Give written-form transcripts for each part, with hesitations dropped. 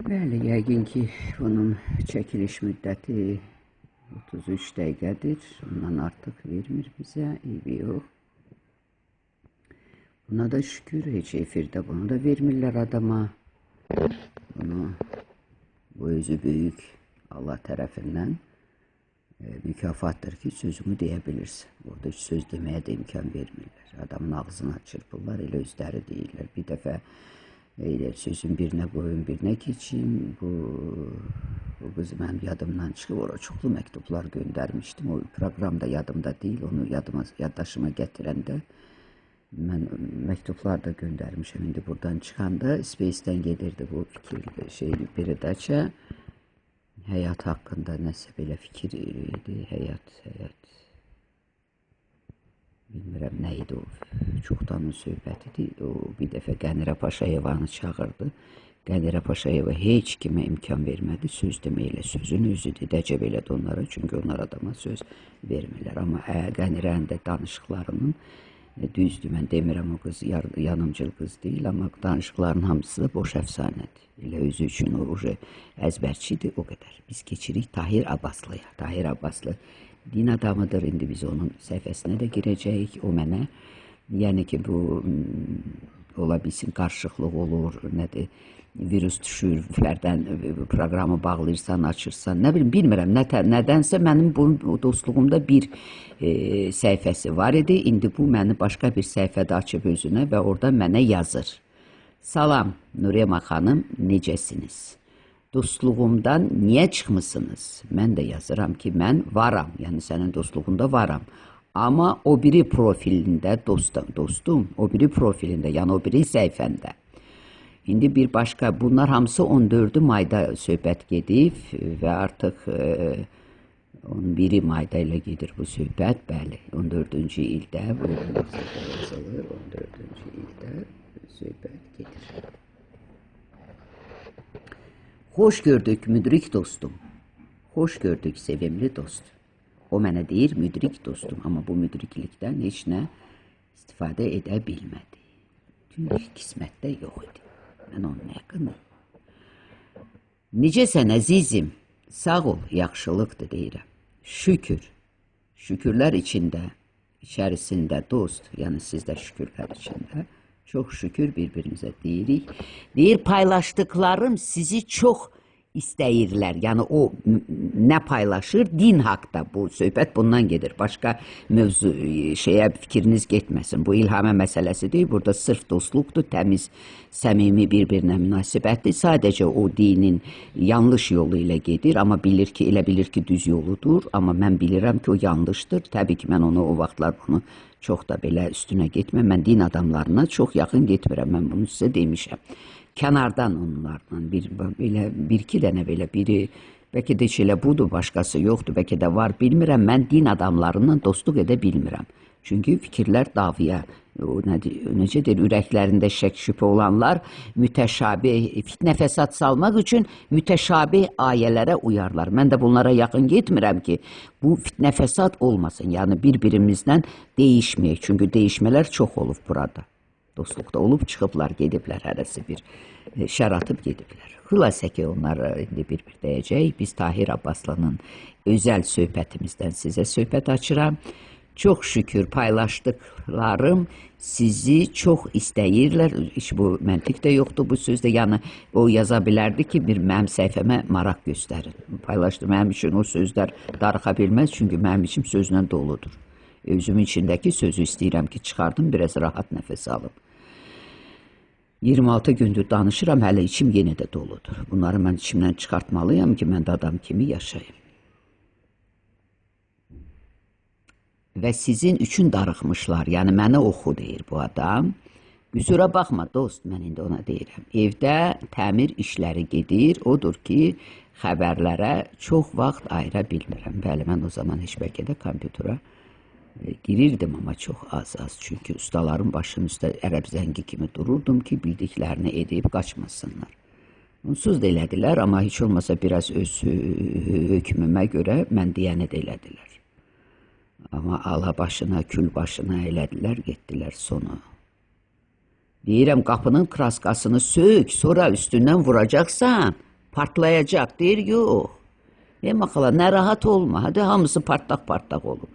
Bəli, yəqin ki, bunun çəkiliş müddəti 33 dəqiqədir. Ondan artıq vermir bizə, eybi yox. Buna da şükür, heç efirdə bunu da vermirlər adama. Bunu, bu özü böyük Allah tərəfindən mükafatdır ki, sözümü deyə bilirsin. Burada heç söz deməyə də imkan vermirlər. Adamın ağzına çırpırlar, elə özləri deyirlər. Bir dəfə sözün birine qoyun, birine keçin. Bu qız mənim yadımdan çıxıb, oraya çoxlu məktublar göndərmişdim. O proqramda yadımda deyil, onu yaddaşıma gətirəndə mən məktublar da göndərmişəm. İndi buradan çıxanda Space-dən gedirdi bu fikir, Peredəçə. Həyat haqqında nəsə belə fikir idi, həyat. Bilmirəm nə idi o, çoxdanın söhbətidir. O bir dəfə Qənirə Paşayevanı çağırdı. Qənirə Paşayeva heç kimə imkan vermədi, söz deməklə sözün özüdür. Dəcəb elədi onlara, çünki onlar adama söz vermirlər. Amma Qənirənin də danışıqlarının düzdür, mən demirəm o qız yanımcıl qız deyil, amma danışıqların hamısı da boş əfsanədir. Elə özü üçün o əzbərçidir, o qədər. Biz keçirik Tahir Abbaslıya. Tahir Abbaslı din adamıdır, indi biz onun səhifəsinə də girəcəyik. O mənə, yəni ki, bu ola bilsin, qarışıqlıq olur, nədir, virus düşür, fərdən proqramı bağlayırsan, açırsan, nə bilim, bilmirəm, nədənsə mənim bu dostluğumda bir səhifəsi var idi. İndi bu məni başqa bir səhifədə açıb özünə və orada mənə yazır. Salam, Nurema xanım, necəsiniz? Dostluğumdan niyə çıxmısınız? Mən də yazıram ki, mən varam, yəni sənin dostluğunda varam. Amma o biri profilində, dostum, o biri profilində, yəni o biri səhifəndə. İndi bir başqa, bunlar hamısı 14 mayda söhbət gedib və artıq 11 mayda ilə gedir bu söhbət, bəli, 14-cü ildə, bu 14-cü ildə söhbət gedir. Xoş gördük müdrik dostum, xoş gördük sevimli dost. O mənə deyir müdrik dostum, amma bu müdriklikdən heç nə istifadə edə bilmədi. Çünki qismətdə yox idi. Mən onun yaxınım. Necəsən əzizim, sağ ol, yaxşılıqdır deyirəm. Şükür, şükürlər içərisində dost, yəni siz də şükürlər içində. Çox şükür bir-birimizə deyirik. Deyir, paylaşdıqlarım sizi çox istəyirlər. Yəni o nə paylaşır? Din haqda bu söhbət bundan gedir. Başqa mövzu fikriniz getməsin. Bu ilhamə məsələsi deyil. Burada sırf dostluqdur, təmiz, səmimi bir-birinə münasibətdir. Sadəcə o dinin yanlış yolu ilə gedir. Amma elə bilir ki, düz yoludur. Amma mən bilirəm ki, o yanlışdır. Təbii ki, mən onu o vaxtlar bunu çox da belə üstünə getməm. Mən din adamlarına çox yaxın getmirəm. Mən bunu sizə demişəm. Kənardan onlarla bir-iki dənə belə biri, bəlkə də heç elə budur, başqası yoxdur, bəlkə də var, bilmirəm. Mən din adamlarından dostluq edə bilmirəm. Çünki fikirlər davaya, necə deyir, ürəklərində şək şübhə olanlar mütəşabih, fitnə fəsad salmaq üçün mütəşabih ayələrə uyarlar. Mən də bunlara yaxın getmirəm ki, bu fitnə fəsad olmasın, yəni bir-birimizdən değişməyək. Çünki değişmələr çox olub burada. Dostluqda olub, çıxıblar, gediblər, hərəsi bir şər atıb gediblər. Xülasə ki, onlar indi bir-bir deyəcək. Biz Tahir Abbaslı'nın özəl söhbətimizdən sizə söhbət açıram. Çox şükür paylaşdıqlarım sizi çox istəyirlər. Heç bu məntiq də yoxdur bu sözdə. Yəni, o yaza bilərdi ki, mənim səhifəmə maraq göstərin. Paylaşdı, mənim üçün o sözlər darıxa bilməz, çünki mənim için sözlə doludur. Özümün içindəki sözü istəyirəm ki, çıxardım, biraz rahat nəfəs alıb. 26 gündür danışıram, hələ içim yenə də doludur. Bunları mən içimdən çıxartmalıyam ki, mən də adam kimi yaşayayım. Və sizin üçün darıxmışlar, yəni mənə oxu deyir bu adam. Üzürə baxma dost, mən indi ona deyirəm. Evdə təmir işləri gedir, odur ki, xəbərlərə çox vaxt ayıra bilmirəm. Bəli, mən o zaman heç bəlkə də kompütera girirdim, amma çox az. Çünki ustaların başının üstə ərəb zəngi kimi dururdum ki, bildiklərini edib qaçmasınlar. Onsuz da elədilər, amma heç olmasa biraz öz hökmümə görə mən deyəni də elədilər. Amma ala başına, kül başına elədilər, getdilər sonu. Deyirəm, qapının kraskasını sök, sonra üstündən vuracaqsan. partlayacak deyir, yox. Xala, narahat olma, hadi hamısı partlaq olub.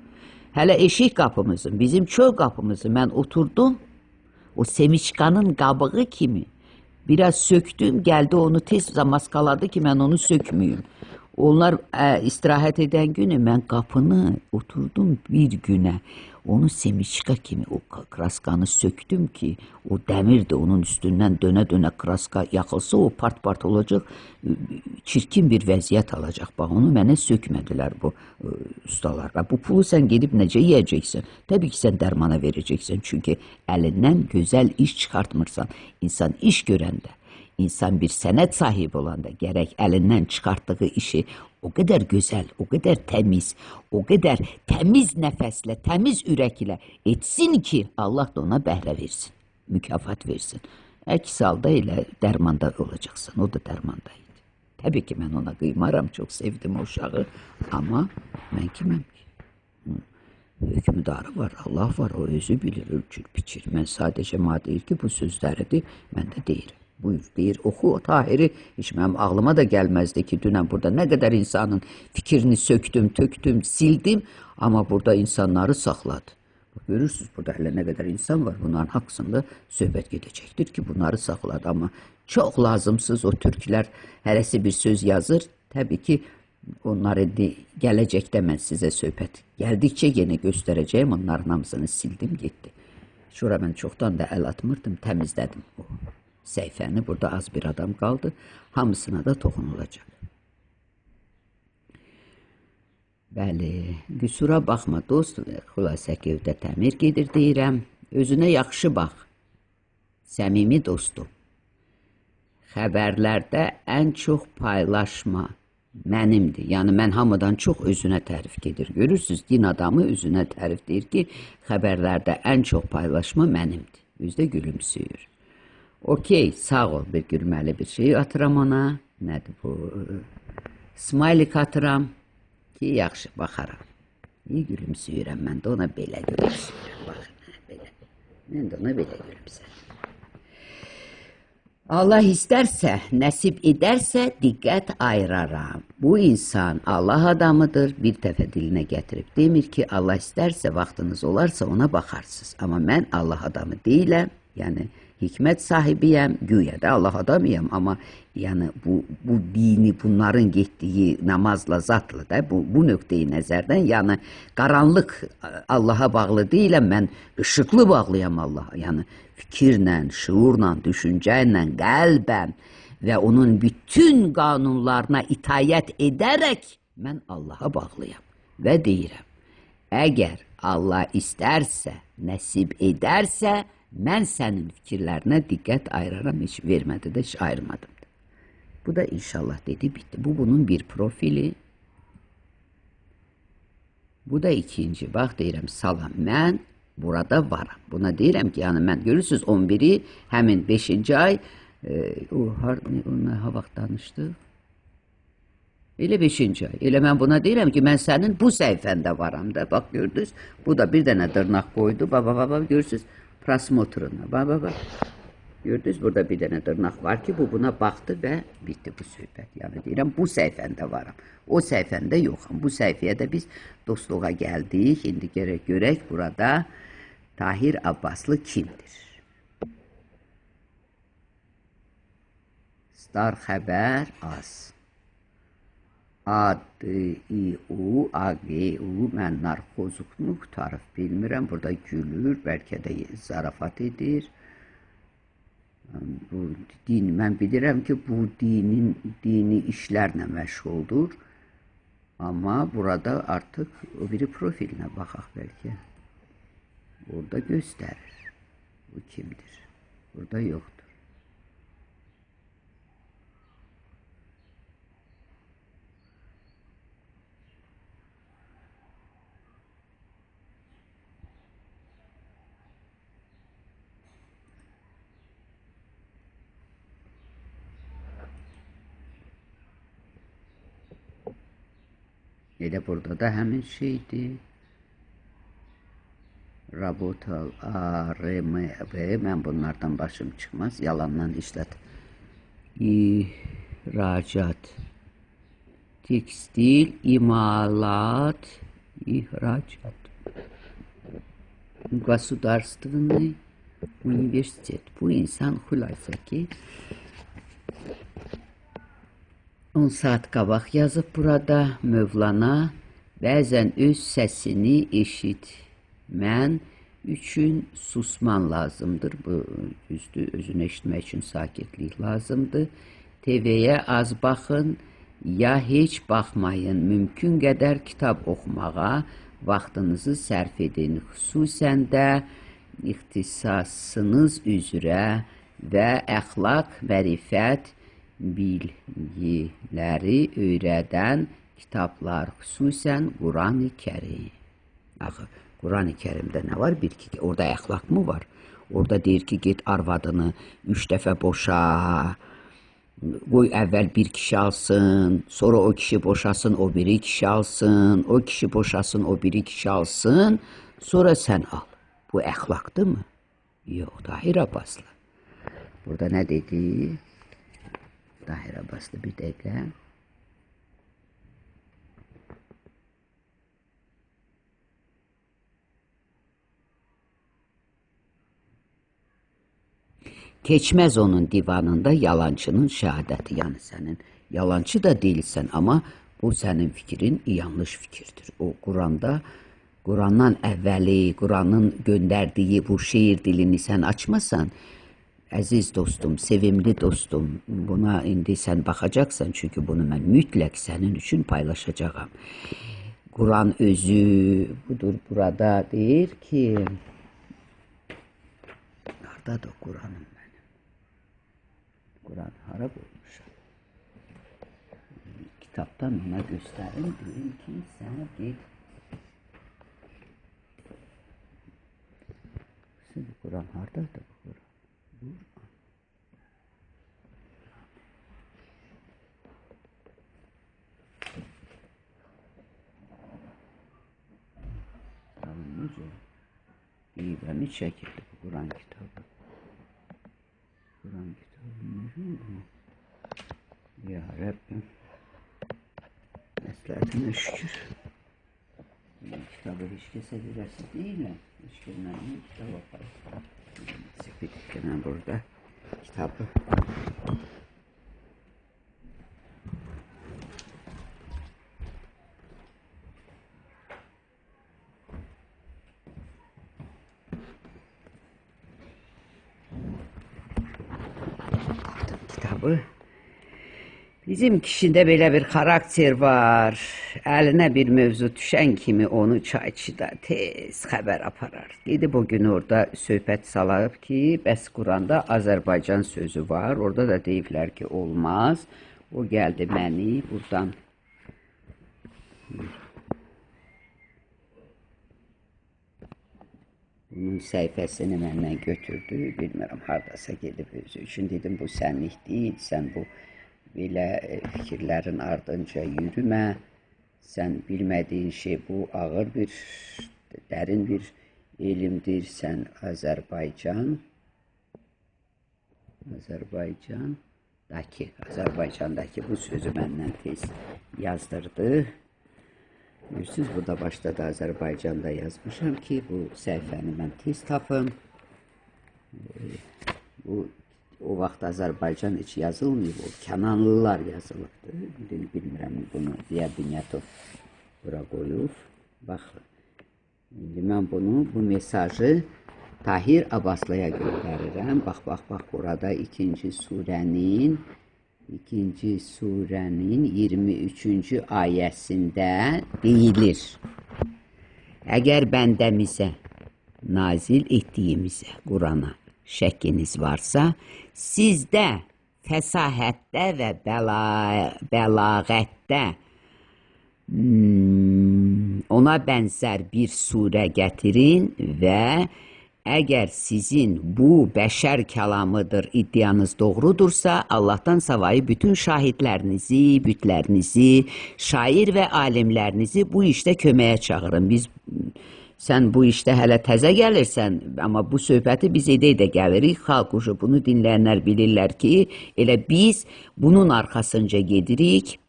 Hələ eşik qapımızın, bizim çöl qapımızı mən oturdum, o semiçkanın qabığı kimi biraz söktüm, gəldi onu tez maskaladı ki mən onu sökməyim. Onlar istirahət edən günü mən qapını oturdum bir günə. Onu semiçka kimi o kraskanı söktüm ki o dəmir də onun üstündən dönə-dönə kraska yaxılsa o part-part olacaq, çirkin bir vəziyyət alacaq. Bax, onu mənə sökmədilər bu ustalar. Bu pulu sən gedib necə yiyəcəksən? Təbii ki, sən dərmana verəcəksən. Çünki əlindən gözəl iş çıxartmırsan. İnsan iş görəndə, İnsan bir sənət sahibi olanda gərək əlindən çıxartdığı işi o qədər gözəl, o qədər təmiz, o qədər təmiz nəfəslə, təmiz ürəklə etsin ki, Allah da ona bəhrə versin, mükafat versin. Əks halda elə dərmanda olacaqsan, o da dərmanda idi. Təbii ki, mən ona qıymaram, çox sevdim o uşağı, amma mən kiməm ki? Hökmüdarı var, Allah var, o özü bilir, ölçür, biçir. Mən sadəcə deyir ki, bu sözləridir, mən də deyirəm. Buyur, deyir, oxu o Tahiri, heç mənim ağlıma da gəlməzdi ki, dünən burada nə qədər insanın fikrini söktüm, töktüm, sildim, amma burada insanları saxladı. Görürsünüz, burada hələ nə qədər insan var, bunların haqqında söhbət gedəcəkdir ki, bunları saxladı, amma çox lazımsız o türklər hərəsi bir söz yazır, təbii ki, onları gələcəkdə mən sizə söhbət gəldikcə yenə göstərəcəyim, onların hamısını sildim, getdi. Şura mən çoxdan da əl atmırdım, təmizlədim o səhifəni, burada az bir adam qaldı, hamısına da toxunulacaq. Bəli, qüsura baxma dost, xülasə gövdə təmir gedir deyirəm, özünə yaxşı bax, səmimi dostum. Xəbərlərdə ən çox paylaşma mənimdir, yəni mən hamıdan çox özünə tərif gedir. Görürsünüz, din adamı özünə tərif deyir ki, xəbərlərdə ən çox paylaşma mənimdir, özdə gülümsüyür. Okey, sağ ol, bir gülməli bir şey atıram ona. Nədir bu? Smailik atıram ki, yaxşı, baxaram. İyi gülümsüyürəm, mən də ona belə gülümsüyürəm. Baxın, belə. Mən də ona belə gülümsüyürəm. Allah istərsə, nəsib edərsə, diqqət ayıraram. Bu insan Allah adamıdır, bir dəfə dilinə gətirib. Demir ki, Allah istərsə, vaxtınız olarsa ona baxarsınız. Amma mən Allah adamı deyiləm, yəni hikmət sahibiyəm, güya da Allah adamıyam, amma yəni bu dini, bunların getdiyi namazla, zatla da bu nöqteyi nəzərdən, yəni qaranlıq Allaha bağlı deyiləm, mən ışıqlı bağlıyam Allaha, yəni fikirlə, şuurla, düşüncəylə, qəlbən və onun bütün qanunlarına itayət edərək mən Allaha bağlıyam və deyirəm, əgər Allah istərsə, nəsib edərsə, mən sənin fikirlərinə diqqət ayıraram, heç vermədi də, heç ayırmadım da. Bu da inşallah dedi, bitti. Bu bunun bir profili. Bu da ikinci. Bax, deyirəm, salam, mən burada varam. Buna deyirəm ki, yəni mən görürsünüz 11-i, həmin 5-ci ay, ha vaxt danışdıq? Elə 5-ci ay. Elə mən buna deyirəm ki, mən sənin bu səhifəndə varam da. Bax, gördünüz, bu da bir dənə dırnaq qoydu. Bax, görürsünüz. Prosmotruna, bax. Gördünüz, burada bir dənə dırnaq var ki, bu buna baxdı və bitti bu söhbət. Yəni deyirəm, bu səhifəndə varam. O səhifəndə yoxam. Bu səhifəyə də biz dostluğa gəldik. İndi görək burada Tahir Abbaslı kimdir? Star xəbər az. A-D-I-U, A-G-U, mən narkozluqnu qutarıb bilmirəm. Burada gülür, bəlkə də zarafat edir. Bu din, mən bilirəm ki, bu dini işlərlə məşğuldur. Amma burada artıq o biri profilinə baxaq bəlkə. Burada göstərir. Bu kimdir? Burada yoxdur. Elə burada da həmin şeydir. Rabotal A-R-M-B, mən bunlardan başım çıxmaz, yalandan işlət. ihracat, tekstil, imalat, ihracat, Государственный universitet. Bu insan xülasə ki 10 saat qabaq yazıb burada Mövlana bəzən öz səsini eşitmən üçün susman lazımdır. Bu düzdür, özünü eşitmək üçün sakitlik lazımdır. TV-yə az baxın, ya heç baxmayın. Mümkün qədər kitab oxumağa vaxtınızı sərf edin. Xüsusən də ixtisasınız üzrə və əxlaq, mərifət, bilgiləri öyrədən kitablar, xüsusən Quran-ı Kərim. Axı, Quran-ı Kərimdə nə var? Bir ki, orada əxlaq mı var? Orada deyir ki, get arvadını 3 dəfə boşa, qoy əvvəl bir kişi alsın, sonra o kişi boşasın, o biri kişi alsın, o kişi boşasın, o biri kişi alsın, sonra sən al. Bu əxlaqdır mı? Yox, Tahir Abbaslı. Burada nə dedi? Tahir Abbaslı bir dəqiqə. Keçməz onun divanında yalancının şəhadəti. Yəni sənin yalancı da deyilsən, amma bu sənin fikrin yanlış fikirdir. O Quranda, Qurandan əvvəli, Quranın göndərdiyi bu şeir dilini sən açmasan, əziz dostum, sevimli dostum, buna indi sən baxacaqsan, çünki bunu mən mütləq sənin üçün paylaşacağam. Quran özü budur, burada deyir ki, haradadır Quranım mənim? Quran hara qoymuşam? Kitabdan ona göstərim, deyim ki, sənə deyib, Quran haradadır bu Quran? Necə? Deyibəni çəkildi bu Quran kitabı. Quran kitabı necə oldu? Ya Rəbbim, məsləhətinə şükür. Kitabı heç kəsə verəsi deyiləm. Heç gəlmənin kitabı aparır. Sepetliklə burada kitabı. Kitabı. Bizim kişində belə bir xarakter var. Əlinə bir mövzu düşən kimi onu çayçıda tez xəbər aparar. Dedi bugün orada söhbət salıb ki, bəs Quranda Azərbaycan sözü var. Orada da deyiblər ki, olmaz. O gəldi məni buradan. Bunun səhifəsini məndən götürdü. Bilmirəm, haradasa gedib özü üçün. Dedim, bu sənlik deyil, sən bu belə fikirlərin ardınca yürümə. Sən bilmədiyin şey bu ağır bir, dərin bir elmdir. Sən Azərbaycandakı bu sözü məndən tez yazdırdı. Bilirsiniz, burada başda da Azərbaycanda yazmışam ki, bu səhifəni mən tez tapım. Bu o vaxt Azərbaycan heç yazılmayıb, o Kənanlılar yazılıbdır. Bilmirəm, bunu Ziya Bünyatov bura qoyub. Baxın, indi mən bunu, bu mesajı Tahir Abbaslıya göndərirəm. Bax, burada ikinci surənin 23-cü ayəsində deyilir. Əgər bəndəmizə, nazil etdiyimizə, Qurana şəkkiniz varsa, sizdə fəsahətdə və bəlağətdə ona bənzər bir surə gətirin və əgər sizin bu bəşər kəlamıdır, iddianız doğrudursa, Allahdan savayı bütün şahidlərinizi, bütlərinizi, şair və alimlərinizi bu işdə köməyə çağırın. Biz sən bu işdə hələ təzə gəlirsən, amma bu söhbəti biz edə gəlirik. Xalq uşu bunu dinləyənlər bilirlər ki, elə biz bunun arxasınca gedirik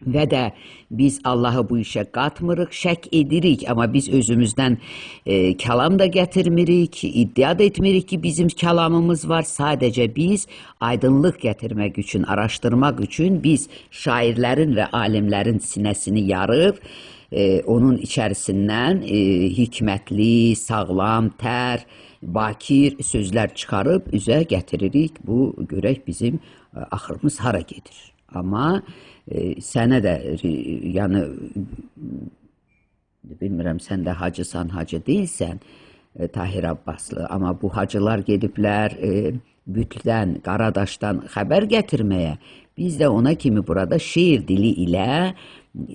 və də biz Allahı bu işə qatmırıq, şək edirik, amma biz özümüzdən kəlam da gətirmirik, iddia da etmirik ki, bizim kəlamımız var. Sadəcə biz aydınlıq gətirmək üçün, araşdırmaq üçün biz şairlərin və alimlərin sinəsini yarıb, onun içərisindən hikmətli, sağlam, tər, bakir sözlər çıxarıb üzə gətiririk. Bu, görək bizim axırımız hara gedir. Amma sənə də, yəni, bilmirəm, sən də hacısan, hacı deyilsən, Tahir Abbaslı, amma bu hacılar gediblər Bütdən, Qaradaşdan xəbər gətirməyə. Biz də ona kimi burada şeir dili ilə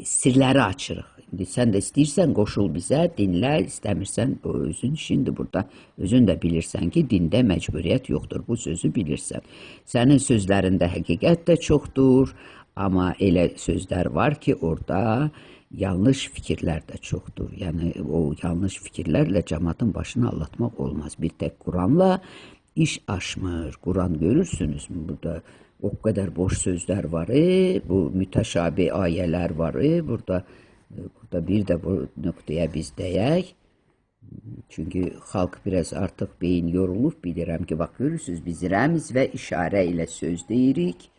sirləri açırıq. İndi sən də istəyirsən qoşul bizə, dinlə, istəmirsən, o özün işindir burada. Özün də bilirsən ki, dində məcburiyyət yoxdur, bu sözü bilirsən. Sənin sözlərində həqiqət də çoxdur, amma elə sözlər var ki, orada yanlış fikirlər də çoxdur. Yəni, o yanlış fikirlərlə cəmatın başını allatmaq olmaz. Bir tək Quranla iş aşmır. Quran görürsünüz mü? Burada o qədər boş sözlər var, bu mütəşabih ayələr var, burada bir də bu nöqtəyə biz deyək. Çünki xalq biraz artıq beyin yorulub, bilirəm ki, bax, görürsünüz, biz rəmz və işarə ilə söz deyirik.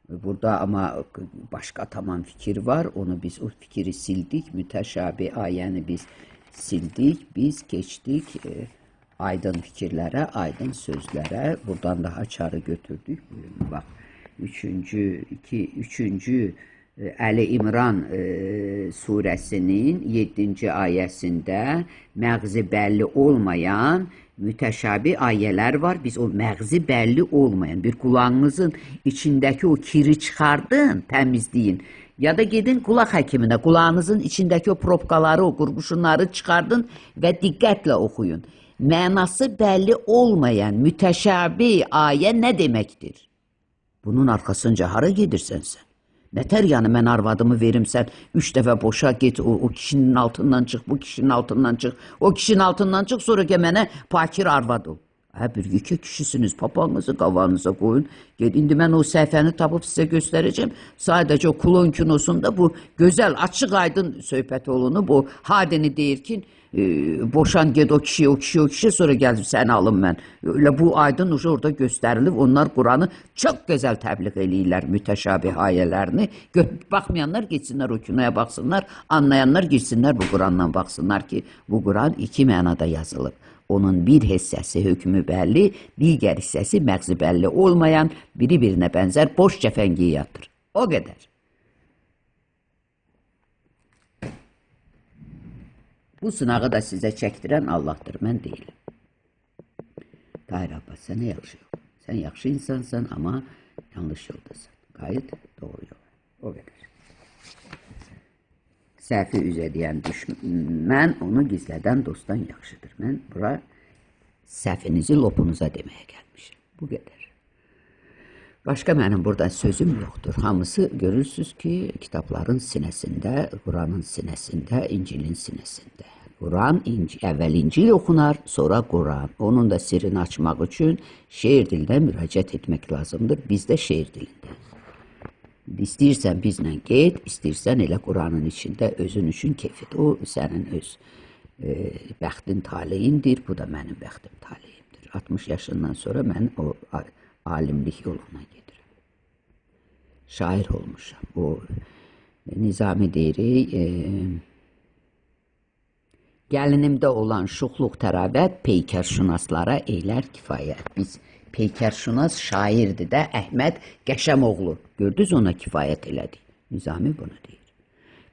Burada amma başqa tamam fikir var, onu biz o fikri sildik, mütəşabih ayəni biz sildik, biz keçdik aydın fikirlərə, aydın sözlərə, buradan daha çarı götürdük. Buyurun, bax, üçüncü Əli İmran surəsinin 7-ci ayəsində məğzi bəlli olmayan mütəşabih ayələr var. Biz o məğzi bəlli olmayan, bir qulağınızın içindəki o kiri çıxardın, təmizləyin. Ya da gedin qulaq həkiminə, qulağınızın içindəki o probkaları, o qurğuşunları çıxardın və diqqətlə oxuyun. Mənası bəlli olmayan mütəşabih ayə nə deməkdir? Bunun arxasınca hara gedirsən sən? Nətər yəni mən arvadımı verim, sən 3 dəfə boşa get, o kişinin altından çıx, bu kişinin altından çıx, o kişinin altından çıx, sonra ki mənə pakir arvad ol. Bir iki kişisiniz, papanızı qavanıza qoyun. İndi mən o səhifəni tapıb sizə göstərəcəm. Sadəcə o Kulon kinosunda bu gözəl, açıq aydın söhbət olunub. Bu hadini deyir ki, boşan ged o kişi, sonra gəlib səni alım mən. Öyle bu aydın orada göstərilib. Onlar Quranı çox gözəl təbliğ eləyirlər, mütəşabih ayələrini. Baxmayanlar geçsinlər o kinoya baxsınlar, anlayanlar girsinlər bu Qurandan baxsınlar ki, bu Quran iki mənada yazılıb. Onun bir hissəsi hökmü bəlli, digər hissəsi məğzi bəlli olmayan, biri-birinə bənzər boş cəfəngiyatdır. O qədər. Bu sınağı da sizə çəkdirən Allah'tır, mən deyiləm. Tahir Abbas, sənə yaxşı yol. Sən yaxşı insansan, amma yanlış yoldasan. Qayıt, doğru yol. O qədər. Səhvi üzə deyən düşmən, onu gizlədən dostdan yaxşıdır. Mən bura səhvinizi lopunuza deməyə gəlmişim. Bu qədər. Başqa mənim burada sözüm yoxdur. Hamısı görürsünüz ki, kitabların sinəsində, Quranın sinəsində, İncilin sinəsində. Quran, əvvəl İncil oxunar, sonra Quran. Onun da sirrini açmaq üçün şeir dilində müraciət etmək lazımdır. Biz də şeir dilində. İstəyirsən bizlə get, istəyirsən elə Quranın içində özün üçün keyf et. O sənin öz bəxtin taleyindir, bu da mənim bəxtim taleyimdir. 60 yaşından sonra mən o alimlik yoluna gedirəm. Şair olmuşam. O Nizami deyirik, gəlinimdə olan şuxluq tərabət peykərşünaslara eylər kifayət. Biz peykərşünas şairdir də Əhməd Qəşəmoğlu. Gördünüz, ona kifayət elədik. Nizami bunu deyir.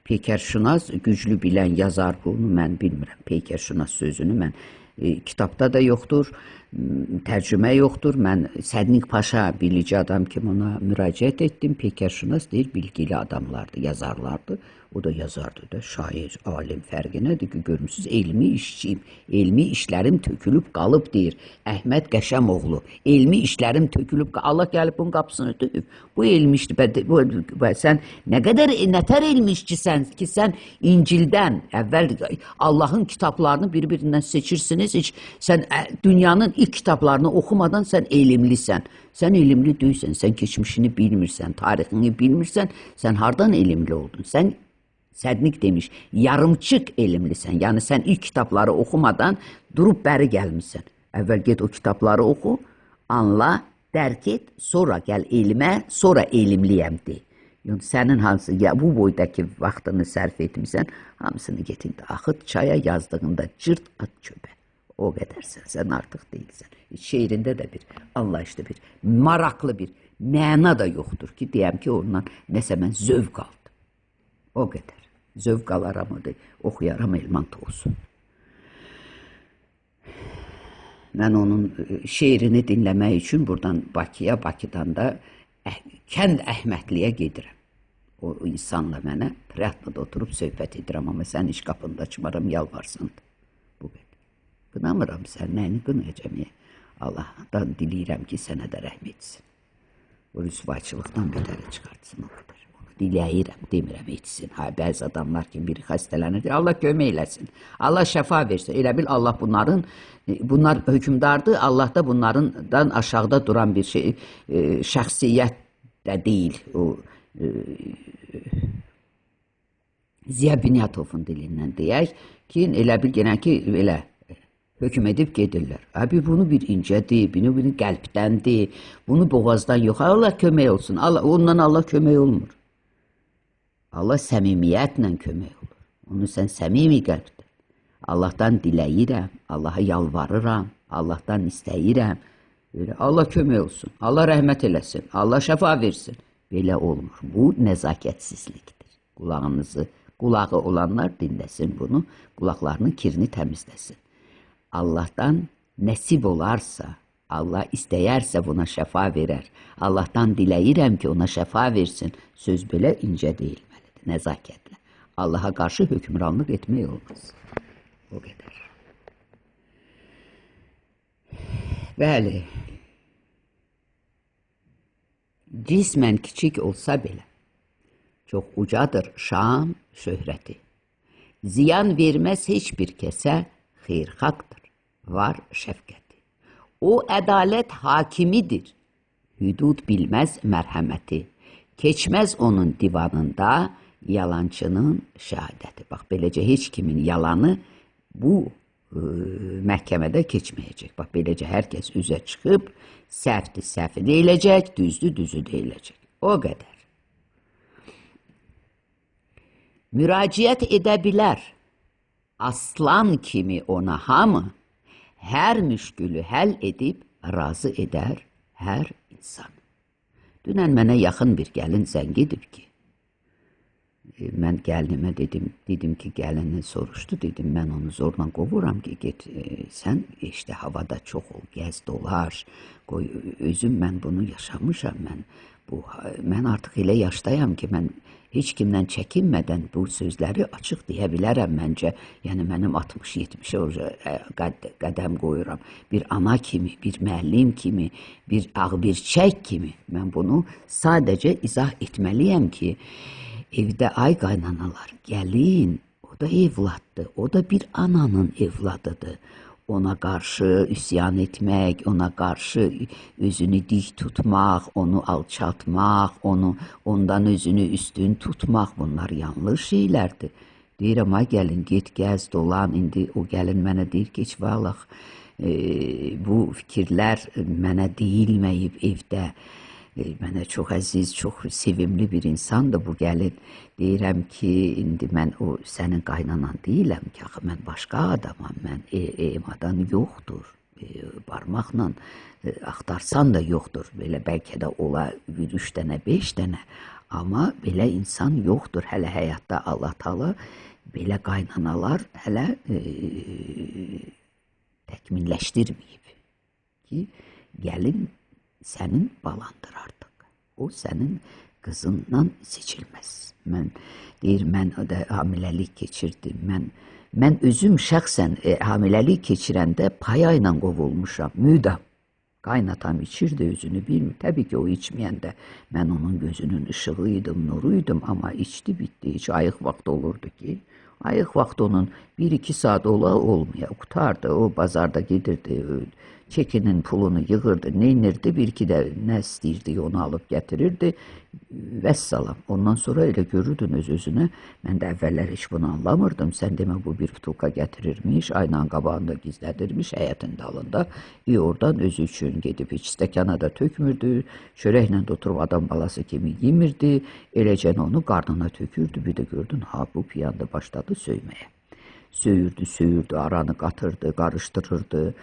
Peykərşünas güclü bilən yazar, bunu mən bilmirəm. Peykərşünas sözünü mən kitabda da yoxdur. tərcümə yoxdur. Mən Sədnik Paşa bilici adam kimi ona müraciət etdim. Pekerşünas deyir, bilgili adamlardı, yazarlardı. O da yazardı da, şair, alim fərqi nədir ki, görmüsünüz, elmi işçiyim, elmi işlərim tökülüb qalıb deyir Əhməd Qəşəmoğlu. Elmi işlərim tökülüb qalıb, Allah gəlib bunun qapısını döyüb. Bu elmi işdir, sən nə qədər, nətər elmi işçisən ki, sən İncildən, əvvəl Allahın kitablarını bir-birindən seçirsiniz, heç sən dünyanın ilk kitablarını oxumadan sən elmlisən. Sən elmli deyilsən, sən keçmişini bilmirsən, tarixini bilmirsən, sən hardan elmli oldun? Sən Sədnik demiş, yarımçıq elmlisən. Yəni sən ilk kitabları oxumadan durub bəri gəlmişsən. Əvvəl get o kitabları oxu, anla, dərk et, sonra gəl elmə, sonra elmliyəm de. Yəni sənin hansı, ya bu boydakı vaxtını sərf etmirsən, hamısını getində axıt çaya, yazdığında cırt at çöpə. O qədərsən, sən artıq deyilsən. Şeirində də bir anlayışda bir, maraqlı bir məna da yoxdur ki, deyəm ki, ondan nəsə mən zövq aldım. O qədər. Zövq alaram, oxuyaram elmant olsun. Mən onun şeirini dinləmək üçün buradan Bakıya, Bakıdan da Kənd Əhmədliyə gedirəm. O insanla mənə priatla oturub söhbət edirəm, amma sən iş qapında açmaram, yalvarsan da. Bu qədər. Qınamıram sən, nəyini qınayacam ya? Allahdan diləyirəm ki, sənə də rəhm etsin. O rüsvayçılıqdan betəri çıxartsın o qədər. Diləyirəm, demirəm etsin. Bəzi adamlar ki, biri xəstələnir, Allah kömək eləsin. Allah şəfa versin. Elə bil Allah bunlar hökümdardır, Allah da bunlardan aşağıda duran bir şey, şəxsiyyət də deyil. O Ziya Binyatovun dilindən deyək ki, elə bil genə ki, elə hökm edib gedirlər. Abi bunu bir incədir, bunu qəlbdəndir, bunu boğazdan yox. Allah kömək olsun. Ondan Allah kömək olmur. Allah səmimiyyətlə kömək olur. Onu sən səmimi qəlbdən. Allahdan diləyirəm, Allaha yalvarıram, Allahdan istəyirəm. Allah kömək olsun, Allah rəhmət eləsin, Allah şəfa versin. Belə olmur. Bu nəzakətsizlikdir. Qulağı olanlar dinləsin bunu, qulaqlarının kirini təmizləsin. Allahdan nəsib olarsa, Allah istəyərsə buna şəfa verər. Allahdan diləyirəm ki, ona şəfa versin. Söz belə incə deyilməlidir, nəzakətlə. Allaha qarşı hökmranlıq etmək olmaz. O qədər. Bəli. Cismən kiçik olsa belə, çox ucadır şan şöhrəti. Ziyan verməz heç bir kəsə, xeyrxaqdır, var şəfqəti. O ədalət hakimidir, hüdud bilməz mərhəməti. Keçməz onun divanında yalançının şəhadəti. Bax, beləcə heç kimin yalanı bu məhkəmədə keçməyəcək. Bax, beləcə hər kəs üzə çıxıb, səhvdir, səhvi deyiləcək, düzdür, düzü deyiləcək. O qədər. Müraciət edə bilər, aslan kimi ona hamı, hər müşkülü həll edib, razı edər hər insan. Dünən mənə yaxın bir gəlin zəng edib ki, mən gəlinimə dedim ki, gəlini soruşdu, dedim, mən onu zorla qovuram ki, get, sən işte havada çox ol, gəz, dolaş, qoy, özüm mən bunu yaşamışam, mən artıq elə yaşdayam ki, mən heç kimdən çəkinmədən bu sözləri açıq deyə bilərəm məncə, yəni mənim 60-70 qədəm qoyuram, bir ana kimi, bir müəllim kimi, bir ağbirçək kimi, mən bunu sadəcə izah etməliyəm ki, evdə ay qaynanalar, gəlin, o da evladdır, o da bir ananın evladıdır. Ona qarşı üsyan etmək, ona qarşı özünü dik tutmaq, onu alçaltmaq, ondan özünü üstün tutmaq, bunlar yanlış şeylərdir. Deyirəm, ay gəlin, get, gəz, dolan, indi o gəlin mənə deyir ki, heç valaq, bu fikirlər mənə deyilməyib evdə. Mənə çox əziz, çox sevimli bir insandır bu gəlin. Deyirəm ki, indi mən o sənin qaynanan deyiləm ki, axı mən başqa adamam, mən emadan yoxdur, barmaqla axtarsan da yoxdur, belə bəlkə də ola 3 dənə, 5 dənə, amma belə insan yoxdur, hələ həyatda Allah Taala belə qaynanalar hələ təkmilləşdirməyib. ki, gəlin sənin balandır artıq. O sənin qızından seçilməz. Mən də hamiləlik keçirdim. Mən özüm şəxsən hamiləlik keçirəndə paya ilə qovulmuşam, müdam. Qaynatam içirdi, özünü bilmir. Təbii ki, o içməyəndə mən onun gözünün ışığıydım, nuruydum, amma içdi, bitdi. Heç ayıq vaxt olurdu ki, ayıq vaxt onun 1-2 saat olmaya qutardı. O bazarda gedirdi, çekinin pulunu yığırdı, neynirdi, bir-iki də nə istəyirdi, onu alıb gətirirdi. Vəssalam. Ondan sonra elə görürdün öz-özünə. Mən də əvvəllər heç bunu anlamırdım. Sən demə bu bir butulka gətirirmiş, aynanın qabağında gizlədirmiş, həyətin dalında. Oradan özü üçün gedib heç stəkana da tökmürdü. Çörəklə oturub adam balası kimi yemirdi. Eləcən onu qarnına tökürdü. Bir də gördün, bu piyanda başladı söyməyə. Söyürdü, aranı qatırdı, qarışdırırdı.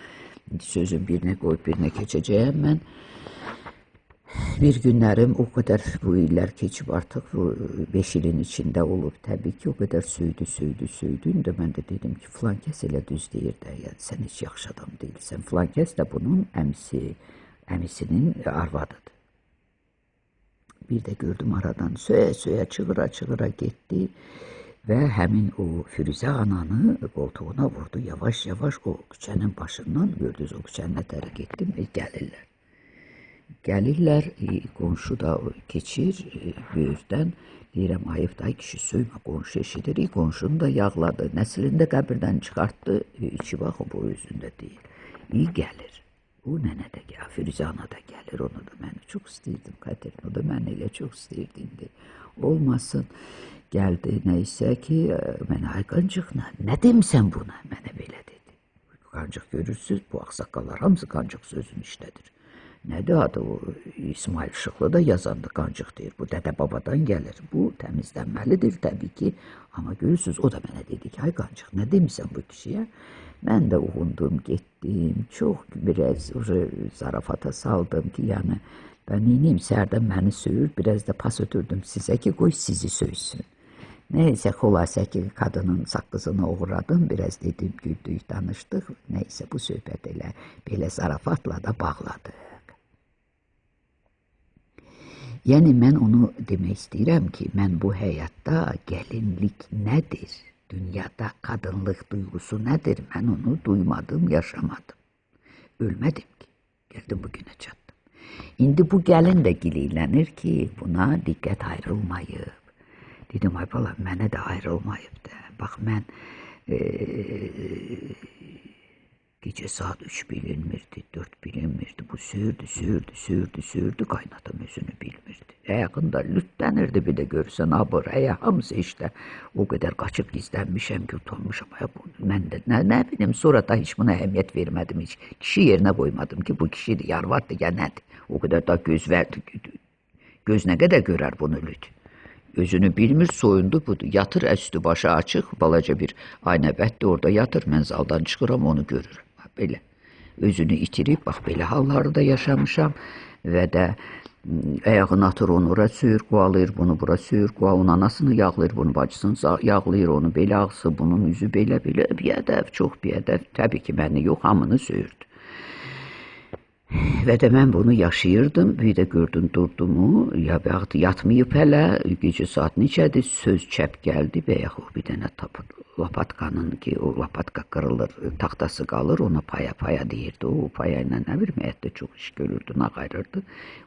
Sözün birinə qoyub birinə keçəcəyəm mən. Bir günlərim o qədər, bu illər keçib artıq, bu 5 ilin içində olub təbii ki, o qədər söydü. İndi mən də dedim ki, filan kəs elə düz deyir də, yəni sən heç yaxşı adam deyilsən. Filan kəs də bunun əmisinin arvadıdır. Bir də gördüm aradan söyə, çığıra getdi. Və həmin o Firuzə ananı qoltuğuna vurdu, yavaş-yavaş o küçənin başından, gördünüz o küçənin ətəri getdim, gəlirlər, qonşu da keçir, böyürdən, deyirəm, ayıb da, kişi söymə, qonşu eşidir, qonşunu da yağladı, nəslini də qəbirdən çıxartdı, içi bax, bu özündə deyil, iyi gəlir, o nənə də gəlir, Firuzə ana da gəlir, onu da mən çox istəyirdim, Katerin, o da mən elə çox istəyirdim, olmasın. Gəldi, nəysə ki, mənə, ay qancıq, nə demisən buna? Mənə belə dedi. Qancıq görürsünüz, bu ağsaqqallar hamısı qancıq sözünü işlədir. Nədir adı o? İsmail Şıxlı da yazandı, qancıq deyir. Bu dədə babadan gəlir. Bu təmizlənməlidir təbii ki. Amma görürsünüz, o da mənə dedi ki, ay qancıq, nə demisən bu kişiyə? Mən də uğundum, getdim. Çox biraz zarafata saldım ki, yəni, ben ineyim, sərdən məni söyür, biraz da pas ötürdüm sizə ki, qoy sizi söysün. Neyse, xülasə ki, kadının saqqızını uğradım, biraz dedim, güldük, danışdıq. Neyse, bu söhbət belə zarafatla da bağladıq. Yəni, mən onu demək istəyirəm ki, mən bu həyatda gəlinlik nədir? Dünyada qadınlıq duyğusu nədir? Mən onu duymadım, yaşamadım. Ölmədim ki, gəldim bugünə çatdım. İndi bu gəlin də giliylənir ki, buna diqqət ayrılmayıb. Dedim, ay bala, mənə də ayrılmayıb da. Bax, mən gecə saat 3 bilinmirdi, 4 bilinmirdi. Bu sürdü, qaynatam özünü bilmirdi. Əyağında lütlənirdi bir də görürsən, abır, hamısı işdə. O qədər qaçıb gizlənmişəm ki, utanmışam. Mən də nə bilim, sonra da heç buna əhəmiyyət vermədim, heç kişi yerinə qoymadım ki, bu kişidir, yarvaddır, ya nədir. O qədər da göz verdi, göz nə qədər görər bunu lüt. Özünü bilmir, soyundu, budur. Yatır, üstü başı açıq, balaca bir aynəbətdir, orada yatır, mən zaldan çıxıram, onu görürüm. Belə, özünü itirib, bax, belə halları da yaşamışam və də ayağını atır, onu ora suyur, qovalayır, bunu bura suyur, onun anasını yağlayır, bunu bacısını yağlayır, onu belə ağsı, bunun üzü belə, biədəv, çox biədəv, təbii ki, məni yox, hamını söyürdü. Və də mən bunu yaşayırdım, bir də gördüm durdumu, yatmayıb hələ, gecə saat neçədir, söz çəp gəldi, bəyək o bir dənə lapatkanın ki, o lapatka qırılır, taxtası qalır, ona paya deyirdi, o paya ilə nə bir məyətdə çox iş görürdü, nağayırırdı,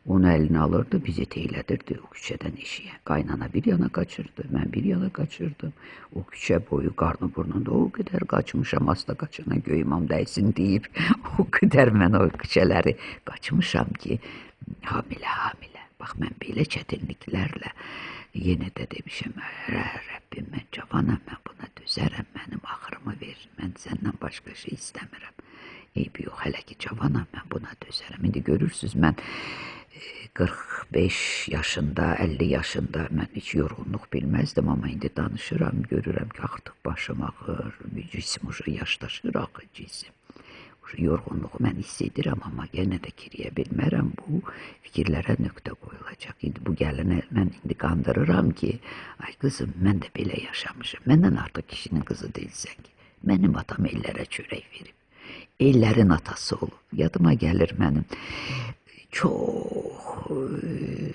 onu əlinə alırdı, bizi teylədirdi o küçədən eşiyə, qaynana bir yana qaçırdı, mən bir yana qaçırdım, o küçə boyu qarnı burnunda o qədər qaçmışam, hasta qaçana göymam dəysin deyib, o qədər mən o küçələri qaçmışam ki, hamilə, bax mən belə çətinliklərlə yenə də demişəm, Rəbbim, mən cavanam, mən buna dözərəm, mənim axırımı ver, mən səndən başqa şey istəmirəm. Eybi yox, hələ ki cavanam, mən buna dözərəm. İndi görürsünüz, mən 45 yaşında, 50 yaşında mən heç yorğunluq bilməzdim, amma indi danışıram, görürəm ki, artıq başım ağır, cisim yaşdaşır, axı cisim. Yorğunluğu mən hiss edirəm, amma yenə də kiriyə bilmərəm, bu fikirlərə nöqtə qoyulacaq. İndi bu gəlinə mən indi qandırıram ki, ay qızım, mən də belə yaşamışım, məndən artıq kişinin qızı deyilsən ki, mənim atam ellərə çörək verib. Ellərin atası olub. Yadıma gəlir mənim. Çox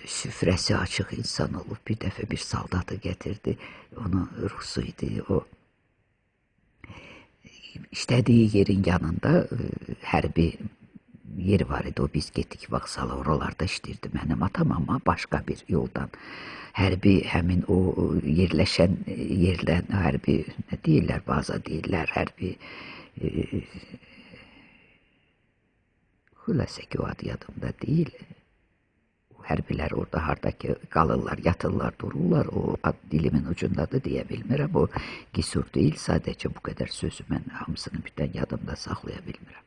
süfrəsi açıq insan olub. Bir dəfə bir saldatı gətirdi. Onu Rusu idi. O işlədiyi yerin yanında hərbi yeri var idi. O biz getdik vağzala, oralarda işləyirdi mənim atam, amma başqa bir yoldan. Hərbi həmin o yerləşən yerlər, hərbi nə deyirlər, baza deyirlər, hərbi xülasə ki o adı yadımda deyil. Hərbilər orada hardakı qalırlar, yatırlar, dururlar. O ad dilimin ucundadır deyə bilmirəm. O qisur deyil, sadəcə bu qədər sözü mən hamısını birdən yadımda saxlaya bilmirəm.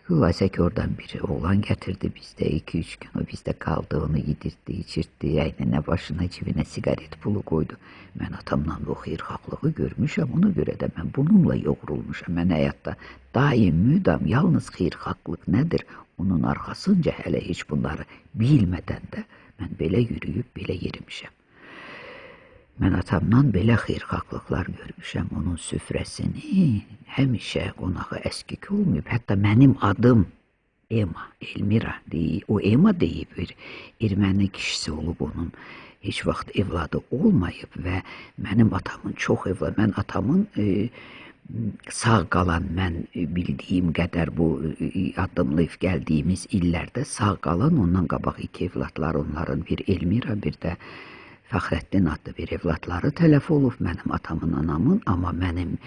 Xülasə ki oradan bir oğlan gətirdi bizdə 2-3 gün. O bizdə qaldı, onu yedirtdi, içirtdi, əyninə, başına, cibinə sigaret pulu qoydu. Mən atamla o xeyirxahlığı görmüşəm, ona görə də mən bununla yoğrulmuşam. Mən həyatda daim, müdam, yalnız xeyirxahlıq nədir? Onun arxasınca hələ heç bunları bilmədən də mən belə yürüyüb, belə yerimişəm. Mən atamdan belə xeyirxahlıqlar görmüşəm, onun süfrəsini həmişə qonağı əskik olmayıb. Hətta mənim adım Ema, Elmira deyib, o Ema deyib bir erməni kişisi olub onun. Heç vaxt evladı olmayıb və mənim atamın çox evladı, mən atamın sağ qalan, mən bildiyim qədər bu addımlayıb gəldiyimiz illərdə sağ qalan, ondan qabaq 2 evladlar, onların bir Elmira, bir də Fəxrəddin adlı bir evladları tələf olub, mənim atamın, anamın, amma mənim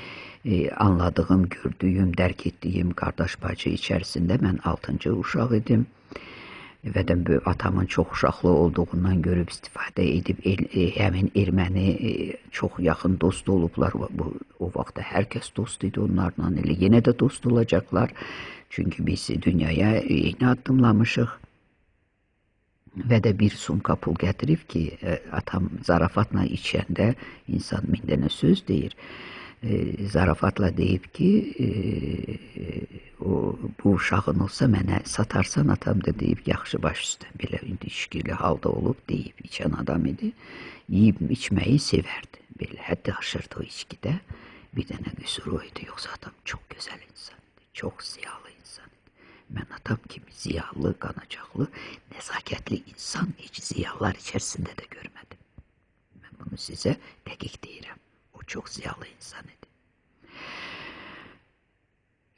anladığım, gördüyüm, dərk etdiyim qardaş bacı içərisində mən 6-cı uşaq idim. Və də atamın çox uşaqlı olduğundan görüb istifadə edib, həmin erməni çox yaxın dost olublar. O vaxtda hər kəs dost idi onlarla, elə yenə də dost olacaqlar. Çünki biz dünyaya eyni addımlamışıq. Və də bir sumka pul gətirib ki, atam zarafatla içəndə insan min dənə söz deyir. Zarafatla deyib ki, bu uşağın olsa mənə satarsan, atam da deyib, yaxşı baş üstə, belə indi şükürlü halda olub deyib, içən adam idi. Yiyib içməyi sevərdi, belə həddi aşırdı o içkidə. Bir dənə qüsuru idi, yoxsa atam çox gözəl insan idi, çox ziyalı insan idi. Mən atam kimi ziyalı, qanacaqlı, nəzakətli insan heç ziyalılar içərisində də görmədim. Mən bunu sizə dəqiq deyirəm. O çox ziyalı insan idi.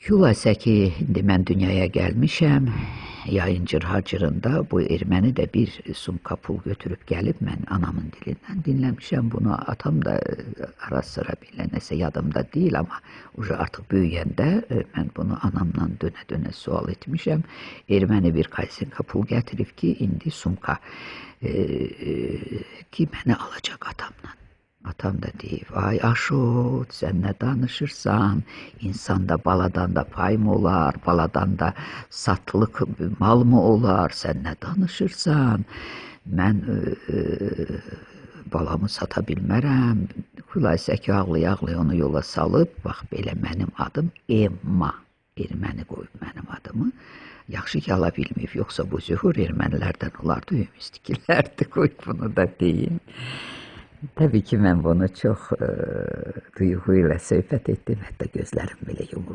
Xülasə ki, indi mən dünyaya gəlmişəm. Yayın cırhacırında bu erməni də bir sumka pul götürüb gəlib, mən anamın dilindən dinləmişəm bunu. Atam da ara sıra belə nəsə yadımda deyil, amma artıq böyüyəndə mən bunu anamla dönə-dönə sual etmişəm. Erməni bir qaysinka pul gətirib ki, indi sumka ki, məni alacaq atamla. Atam da deyib, ay Aşot, sən nə danışırsan, insanda baladan da pay mı olar, baladan da satlıq mal mı olar, sən nə danışırsan, mən balamı sata bilmərəm. Xülasə ki, ağlaya-ağlaya onu yola salıb, bax belə mənim adım Emma, erməni qoyub mənim adımı. Yaxşı ki, ala bilməyib, yoxsa bu zühur ermənilərdən olardı, ümüzdiklərdi, qoy bunu da deyim. Təbii ki, mən bunu çox duyğu ilə söhbət etdim, hətta gözlərim belə yumulur.